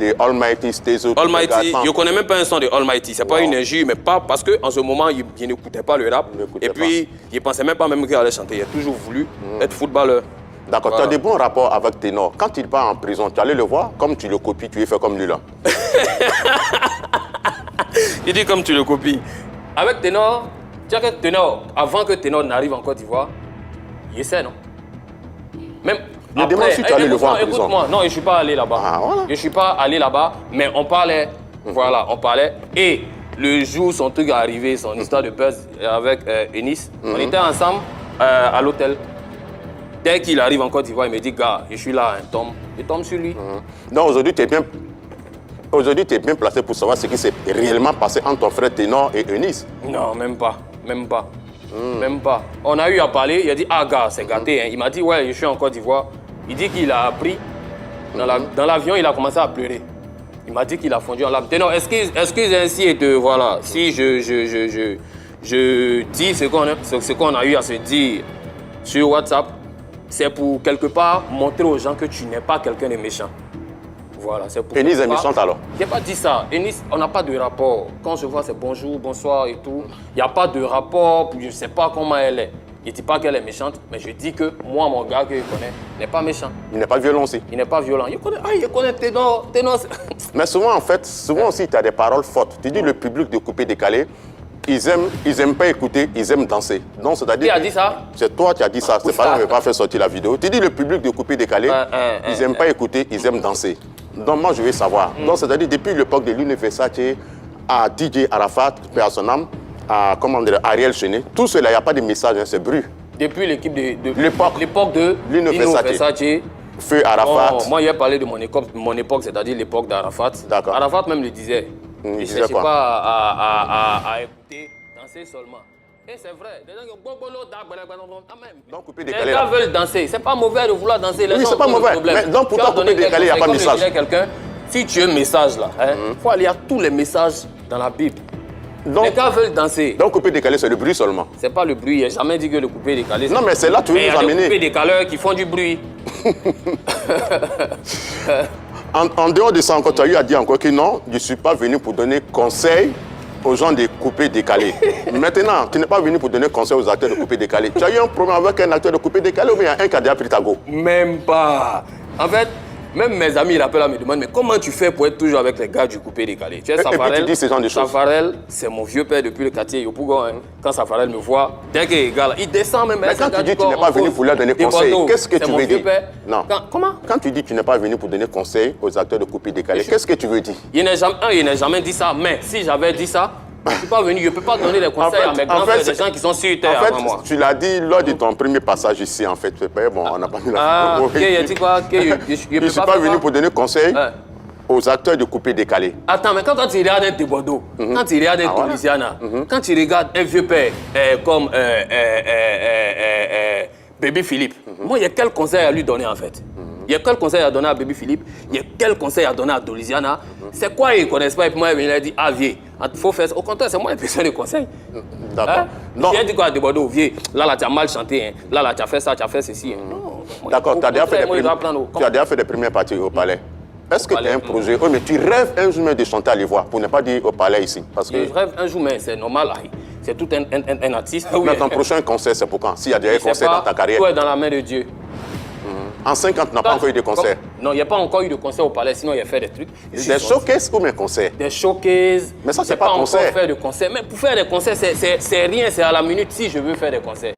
des Almighty, des autres. Almighty, je ne connais même pas un son de Almighty. Ce n'est pas une injure, mais pas parce qu'en ce moment, il n'écoutait pas le rap. Et puis, il ne pensait même pas même qu'il allait chanter. Il a toujours voulu être footballeur. D'accord, tu as des bons rapports avec Ténor. Quand il part en prison, tu allais le voir, comme tu le copies, tu es fait comme lui là. Il dit comme tu le copies. Avec Ténor, tu sais que Ténor, avant que Ténor n'arrive en Côte d'Ivoire, il essaie, non? Même je demande si tu allais le voir en prison. Écoute-moi, non, je ne suis pas allé là-bas. Ah, voilà. Je ne suis pas allé là-bas, mais on parlait. Voilà, on parlait. Et le jour, son truc est arrivé, son histoire de buzz avec Eunice, on était ensemble à l'hôtel. Dès qu'il arrive en Côte d'Ivoire, il me dit, gars, je suis là, je tombe sur lui. Donc aujourd'hui, tu es bien... Aujourd'hui, tu es bien placé pour savoir ce qui s'est réellement passé entre ton frère Ténor et Eunice. Non, même pas. Même pas. Même pas. On a eu à parler, il a dit, ah gars, c'est gâté. Hein. Il m'a dit, ouais, je suis en Côte d'Ivoire. Il dit qu'il a appris. Dans l'avion, il a commencé à pleurer. Il m'a dit qu'il a fondu en larmes. Ténor, excuse ainsi et te voilà. Si je dis ce qu'on a eu à se dire sur WhatsApp, c'est pour quelque part montrer aux gens que tu n'es pas quelqu'un de méchant. Voilà, c'est pour... Eunice est méchante alors? Je n'ai pas dit ça. Eunice, on n'a pas de rapport. Quand je vois, c'est bonjour, bonsoir et tout. Il n'y a pas de rapport, je ne sais pas comment elle est. Je ne dis pas qu'elle est méchante, mais je dis que moi, mon gars que je connais, n'est pas méchant. Il n'est pas violent aussi? Il n'est pas violent. Il connaît Ténor. Mais souvent, en fait, aussi, tu as des paroles fortes. Tu dis le public de coupé décalé, ils aiment pas écouter, ils aiment danser. Donc, c'est-à-dire... Qui a dit ça? C'est toi qui as dit ça. C'est pas moi qui n'ai pas fait sortir la vidéo. Tu dis le public de coupé décalé, ils n'aiment pas écouter, ils aiment danser. Donc, moi, je veux savoir. Donc, c'est-à-dire, depuis l'époque de Lune Versace à DJ Arafat, paix à son âme, à Ariel Chenet, tout cela, il n'y a pas de message, hein, c'est bruit. Depuis l'équipe l'époque de Lune Versace. Feu Arafat. Oh, moi, il a parlé de mon époque, c'est-à-dire l'époque d'Arafat. D'accord. Arafat même le disait. Il ne cherchait pas à écouter, danser seulement. Et c'est vrai. Donc, couper les décalé. gars veulent danser. C'est pas mauvais de vouloir danser. Oui, c'est pas mauvais. Mais donc, pourtant, couper décalé, il n'y a pas de message. Si tu as un message là, il faut aller à tous les messages dans la Bible. Donc, les gars veulent danser. Donc, couper décalé, c'est le bruit seulement. C'est pas le bruit. Il n'a jamais dit que le couper décalé. Non, mais c'est là que tu veux nous amener. Il y a des coupés décaleurs qui font du bruit. En dehors de ça, encore, tu as eu à dire encore que non, je ne suis pas venu pour donner conseil aux gens de couper décalé. Maintenant, tu n'es pas venu pour donner conseil aux acteurs de couper décalé. Tu as eu un problème avec un acteur de couper décalé ou bien un qui a déjà pris ta go? Même pas. En fait, même mes amis, ils appellent à me demander, mais comment tu fais pour être toujours avec les gars du coupé décalé? Tu sais, et puis tu dis ce genre de choses. Safarel, c'est mon vieux père depuis le quartier Yopougon. Hein. Quand Safarel me voit, dès qu'il est gars, il descend même. Mais quand tu dis que tu n'es pas venu pour leur donner conseil, qu'est-ce que tu veux dire? Non. Comment? Quand tu dis que tu n'es pas venu pour donner conseil aux acteurs de coupé décalé, qu'est-ce que tu veux dire? Il n'a jamais dit ça, mais si j'avais dit ça, je ne suis pas venu, je ne peux pas donner des conseils à mes grands frères, des gens qui sont sur terre avant moi. Tu l'as dit lors de ton premier passage ici, en fait. Bon, on n'a pas mis la vidéo. Ok, tu quoi? Je ne suis pas venu pour donner conseil aux acteurs de couper décalé. Attends, mais quand tu regardes un Tebodo, quand tu regardes un Louisiana, quand tu regardes un vieux père comme Bébé Philippe, moi, il y a quel conseil à lui donner en fait? Il y a quel conseil à donner à Bébé Philippe? Il y a quel conseil à donner à Louisiana? C'est quoi ils ne connaissent pas? Et puis moi, il a dit, ah, vieux, il faut faire ça. Au contraire, c'est moi qui ai besoin de conseils. D'accord. Il a dit quoi à Tebodo, vieux? Là, tu as mal chanté. Hein. Là, tu as fait ça, tu as fait ceci. Hein. D'accord, tu as déjà fait des premières parties au palais. Est-ce que tu as un projet? Oui, mais tu rêves un jour de chanter à l'Ivoire, pour ne pas dire au palais ici. Parce que... Je rêve un jour, mais c'est normal. C'est tout un artiste. Mais ton prochain concert, c'est pour quand? S'il y a déjà un concert dans ta carrière? Tout est dans la main de Dieu. En 50, tu n'as pas encore eu de concert? Non, il n'y a pas encore eu de concert au palais, sinon il y a fait des trucs. Des showcases ou des concerts? Des showcases. Mais ça, c'est pas un concert. Encore faire de concerts. Mais pour faire des concerts, c'est rien, c'est à la minute si je veux faire des concerts.